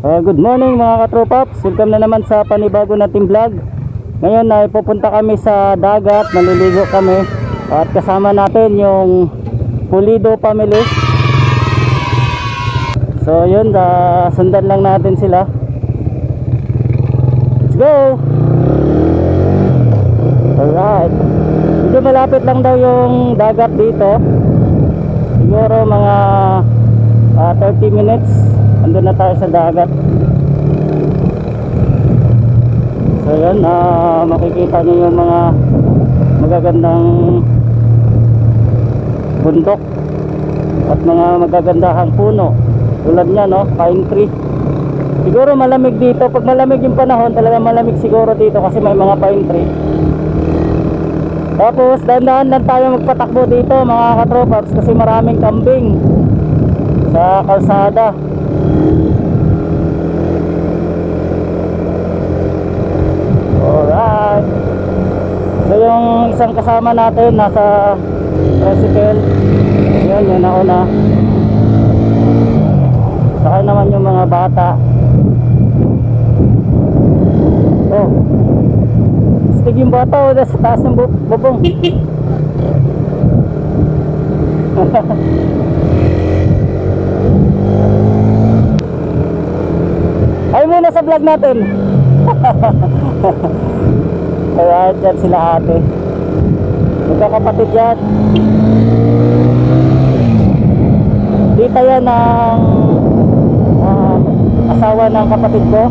Good morning mga katropaps, welcome na naman sa panibago nating vlog. Ngayon ay pupunta kami sa dagat, maliligo kami at kasama natin yung Pulido family. So yun, sundan lang natin sila. Let's go! Alright, medyo malapit lang daw yung dagat dito. Siguro mga 30 minutes andun na tayo sa dagat. So yan, makikita nyo yung mga magagandang bundok at mga magagandahang puno tulad nya, no, pine tree. Siguro malamig dito, pag malamig yung panahon talaga malamig siguro dito kasi may mga pine tree. Tapos dahan-dahan lang tayo magpatakbo dito mga katropaps kasi maraming kambing sa kalsada. Alright, so yung isang kasama natin nasa tricycle, yun yung nauna. Saka naman yung mga bata. Oh, stig yung bata o sa taas ng bubong. Ay muna sa vlog natin. Alright, yan sila ate, magkakapatid yan. Dito yan ang asawa ng kapatid ko,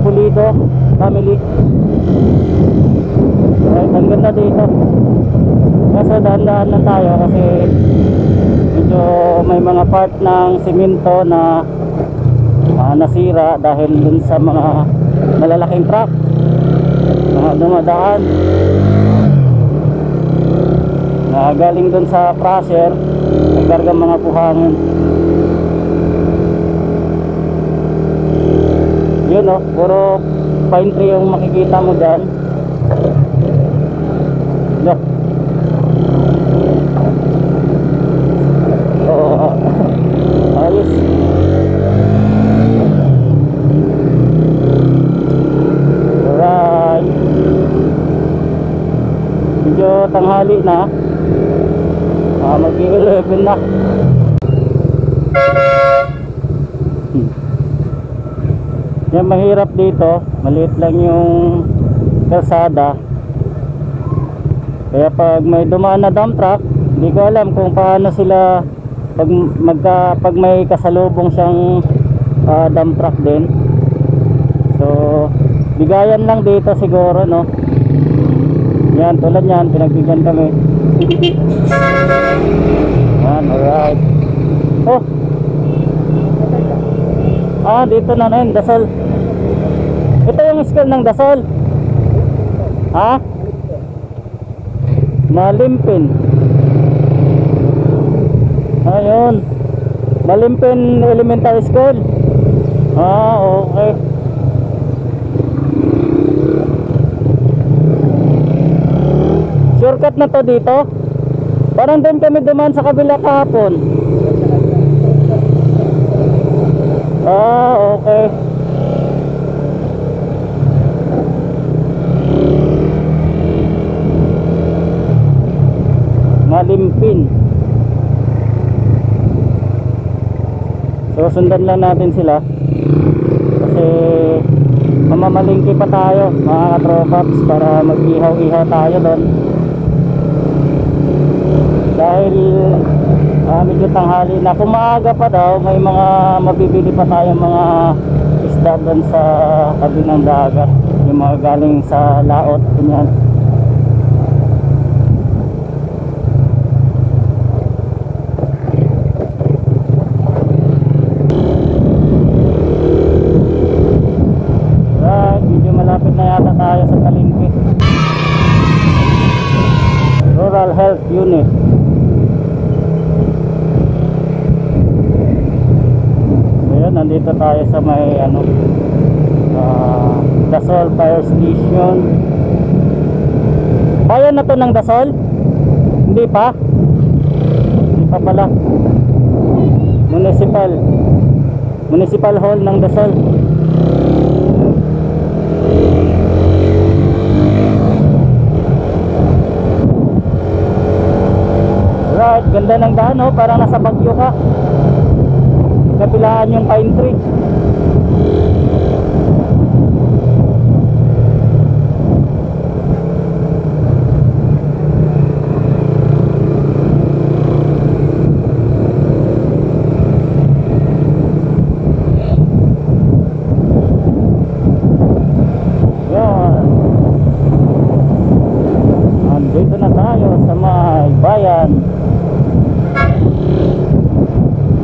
Pulido family. Alright, ang ganda dito. Kaso dahan-dahan lang tayo kasi medyo may mga part ng simento na nasira dahil dun sa mga malalaking truck na dumadaan na galing dun sa crusher, nagkargang mga buhangin. Yun, oh, puro pine tree yung makikita mo dyan. Look. Oh, ayos. Alright, medyo tanghali na, mag-11 na. Yan, mahirap dito, maliit lang yung kalsada, kaya pag may dumaan na dump truck, hindi ko alam kung paano sila pag may kasalubong siyang dump truck din. So bigayan lang dito siguro, no. Yan, tulad yan, pinagbigyan kami. Yan, alright. Oh, dito na rin, Dasol. Ito yung school ng Dasol. Ha? Malimpin. Ayun, Malimpin Elementary School. Okay. Shortcut na to dito. Parang din kami dumaan sa kabila kahapon. Okay. Malimpin. So sundan lang natin sila kasi mamamalingki pa tayo mga katropaps para mag-ihaw-ihaw tayo doon dahil medyo tanghali na. Kung maaga pa daw may mga mabibili pa tayong mga isda doon sa tabi ng dagat, yung mga galing sa laot, ganyan. Medyo malapit na yata tayo sa palengke. Rural Health Unit. Ayan, nandito tayo sa may Dasol Fire Station. Bayan na to ng Dasol? Hindi pa? Hindi pa pala. Municipal Hall ng Dasol. Right, ganda ng daan, oh, parang nasa Baguio ka. Kapilaan yung pine tree. Dito na tayo sa may bayan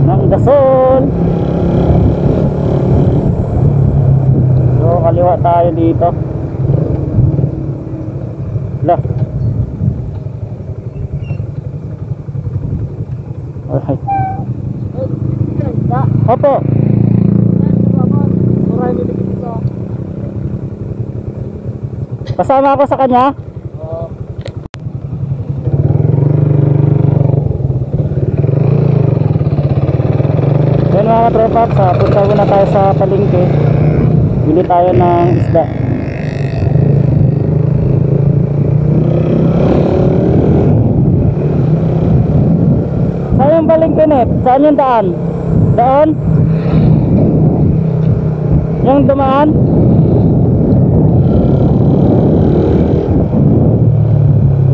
ng Dasol. So kaliwa tayo dito. Lah. Alright. Opo. Kasama ako sa kanya. Yan mga tropa, punta muna tayo sa palengke. Bili tayo ng isda. Saan yung palengke, net? Saan yung daan? Doon? Yung dumaan?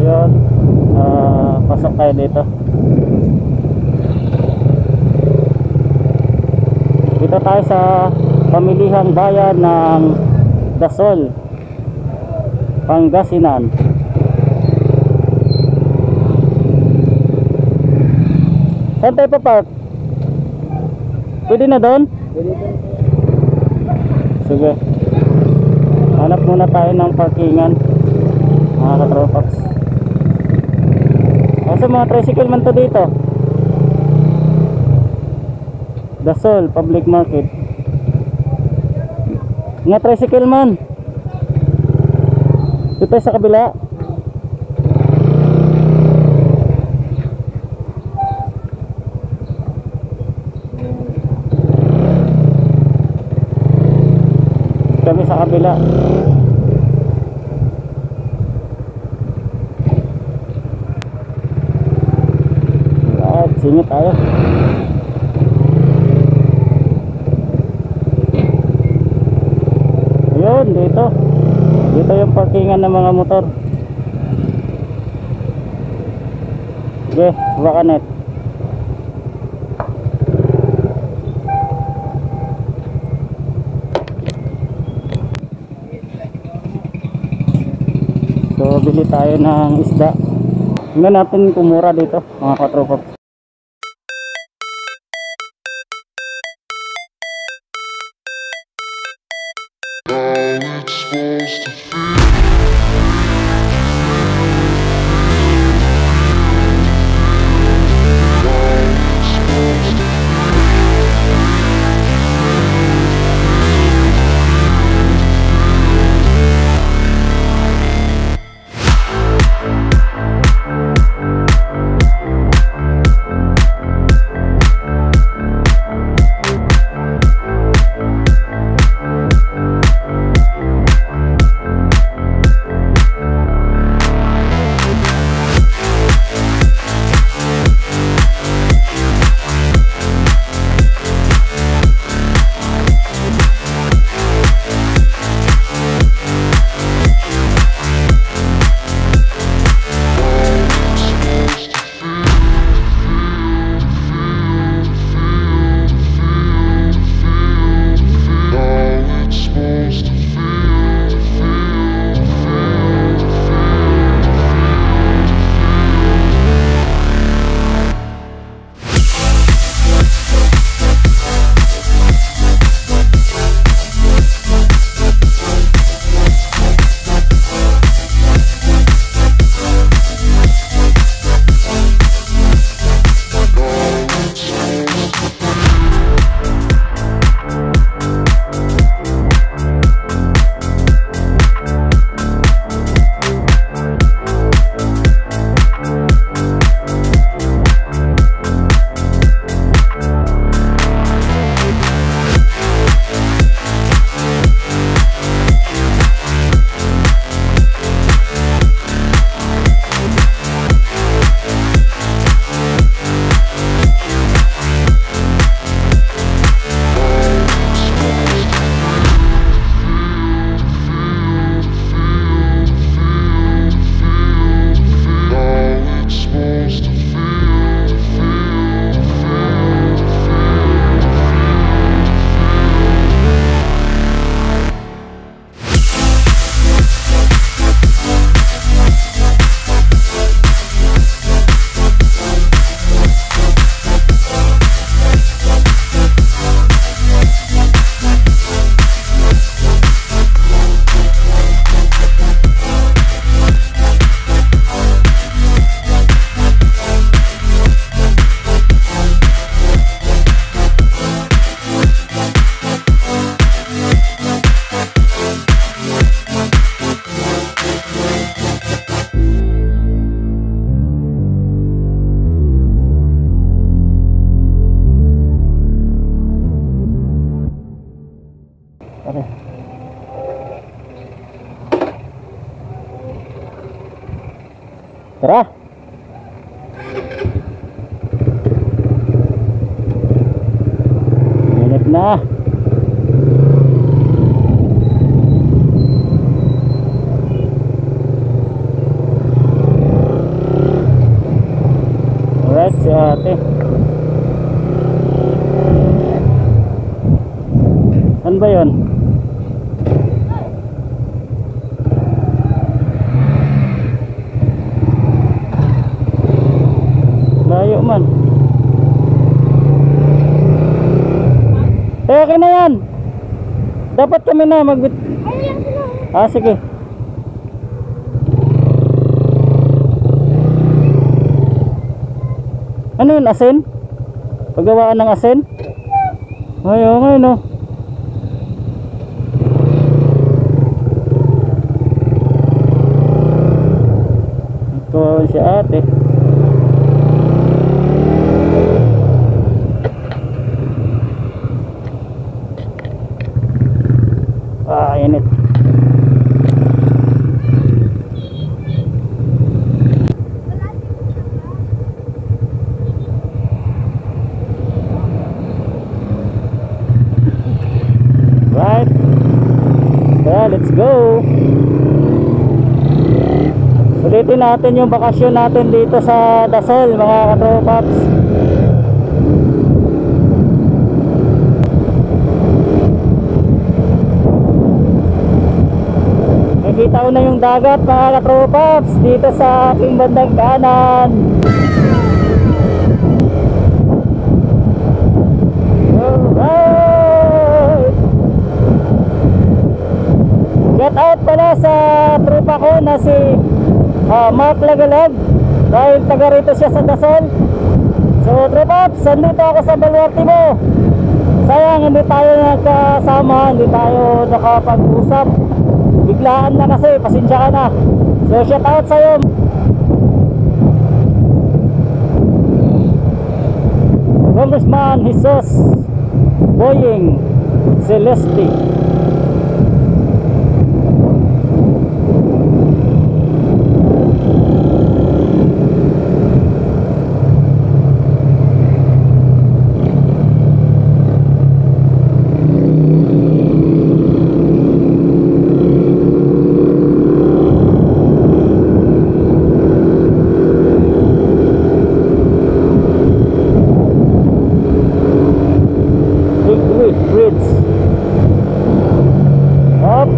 Yun. Pasok tayo dito. Dito tayo sa pamilihang bayan ng Dasol, Pangasinan. Saan tayo pa park? Pwede na doon? Pwede doon. Sige. Hanap muna tayo ng parkingan, mga katropax. Kasi mga tricycle man to dito. Dasol Public Market. Nga tricycle man. Dito tayo sa kabila. Kami sa kabila. At singit tayo. Ayun, dito yung parkingan ng mga motor. Okay, baka net. So bili tayo ng isda. Tingnan natin kung mura dito, mga katropa. Tara. Init na. Alright, si ate. Saan ba yun? Layo man. Okay na yan. Dapat kami na magbit. Ah, sige. Ano yun, asin? Paggawaan ng asin? Ayaw nga no. Ito si ate. Ah, init. Right. Kaya let's go. Sulitin natin yung bakasyon natin dito sa Dasol, mga katropaps. Nakita ko na yung dagat, mga katropaps, dito sa aking bandang kanan. Alright. Shout out pala sa tropa ko na si Mark Lagalag, dahil taga rito siya sa Dasol. So tropaps, nandito ako sa Baluarte mo. Sayang hindi tayo nagkasama, hindi tayo nakapag-usap. Biglaan na kasi, pasensya ka na. So shout out sa'yo. Congressman Jesus Boying Celeste.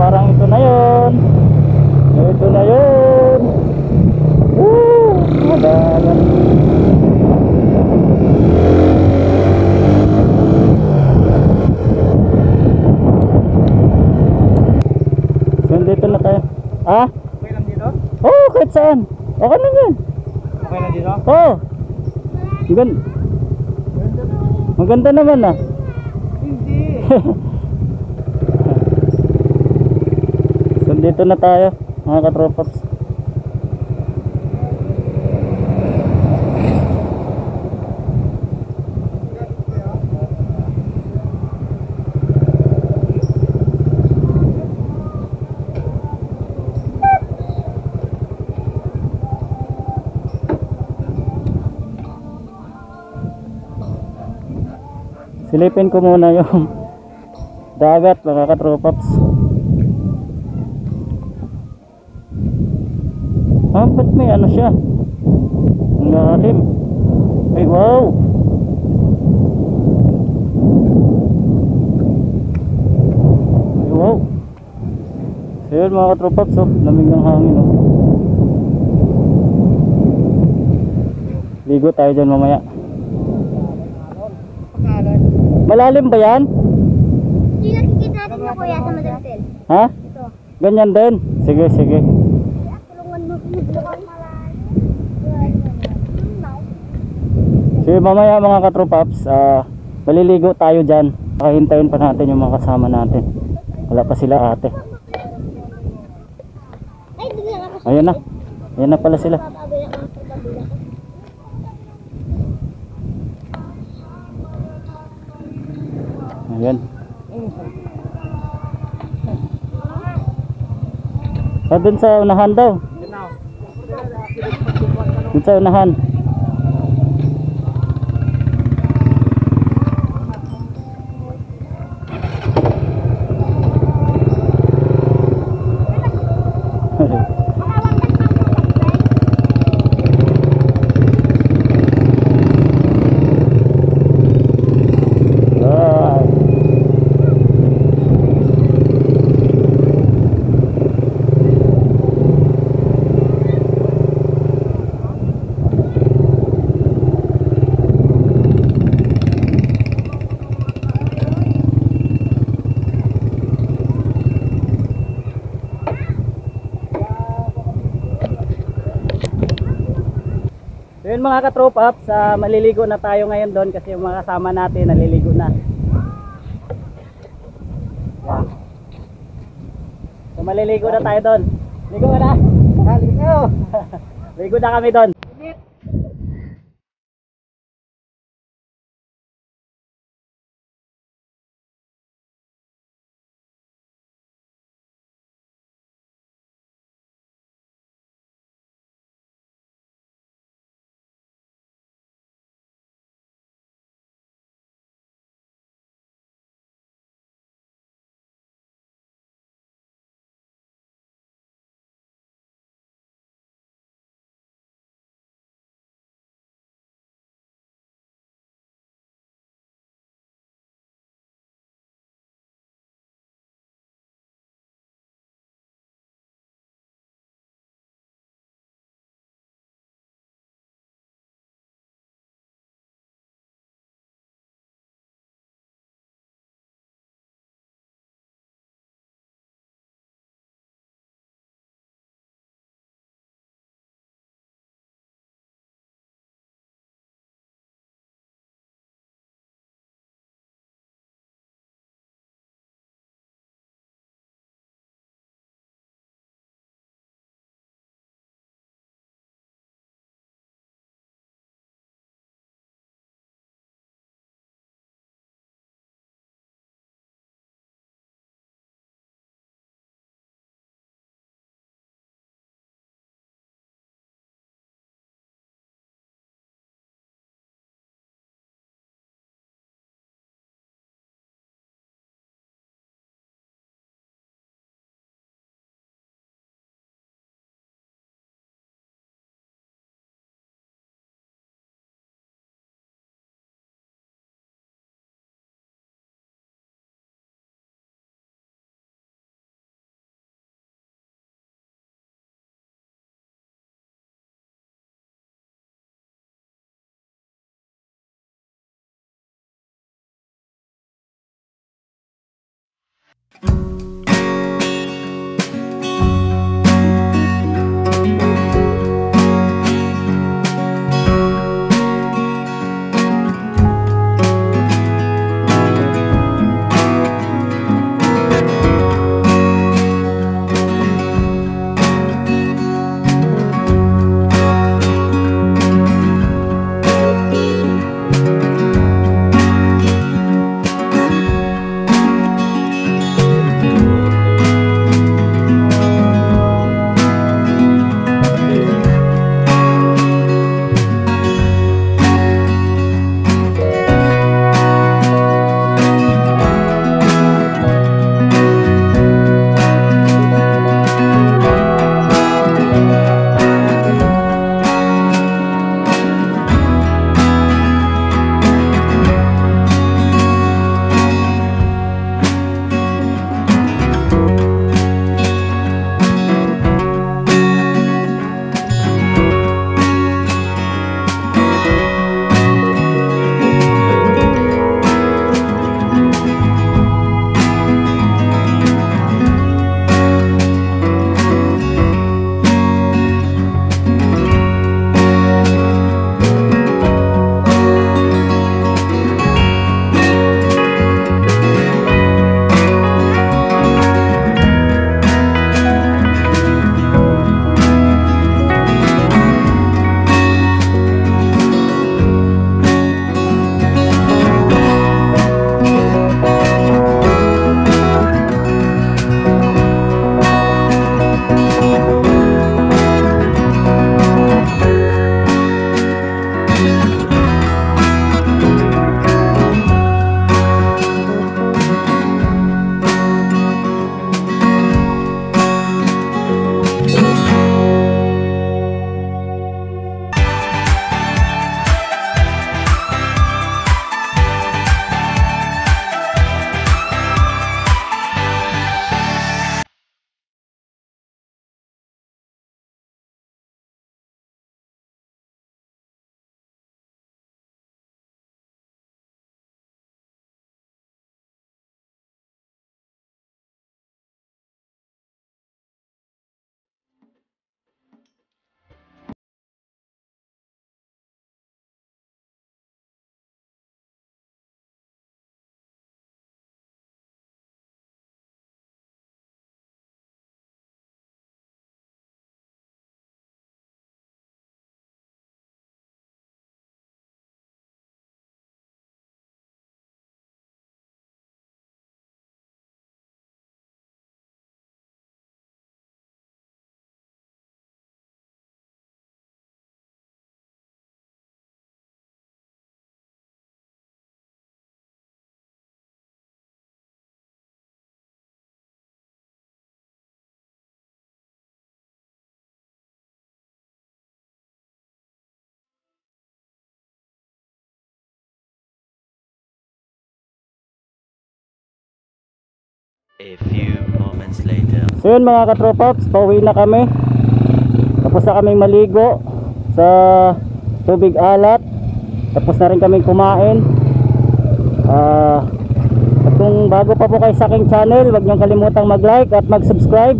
Parang ito na yun. Ito na yun. Madagan. So dito na tayo. Ah? Okay lang dito? Oo, kahit saan. Okay na yan. Okay lang dito? Oo. Maganda naman ah. Hindi. So dito na tayo, mga katropaps. Silipin ko muna yung dagat, mga katropaps. Ah, ba't may ano siya? Ang lalim. Ay, wow! Ay, wow! So yun, mga katropaps, oh, lamig ng hangin, oh. Ligo tayo dyan mamaya. Malalim ba yan? Hindi nakikita natin na kuya sa Madaltel. Ha? Ito. Ganyan din? Sige, sige. Tulungan mo tulungan So mamaya, mga katropaps, maliligo tayo dyan. Pakahintayin pa natin yung mga kasama natin. Wala pa sila ate. Ay, hindi na ako. Ayun na. Ayun na pala sila. Ayan. Dun sa unahan daw. Dito sa unahan. So yun mga ka-tropa, maliligo na tayo ngayon doon kasi yung mga kasama natin naliligo na. Yan. So maliligo na tayo doon. Ligo ka na? Ligo! Ligo na kami doon. A few moments later. So yun mga katropaps, pauwi na kami. Tapos na kaming maligo sa tubig alat. Tapos na rin kaming kumain. At kung bago pa po kayo sa aking channel, huwag niyong kalimutang mag-like at mag-subscribe.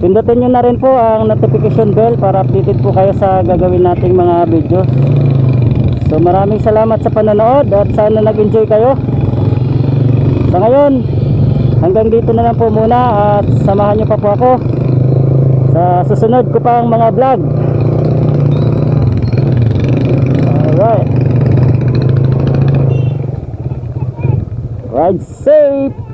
Pindutin nyo na rin po ang notification bell para updated po kayo sa gagawin nating mga video. So maraming salamat sa panonood at sana nag-enjoy kayo. Sa ngayon, hanggang dito na lang po muna at samahan nyo pa po ako sa susunod ko pang mga vlog. Alright, ride safe.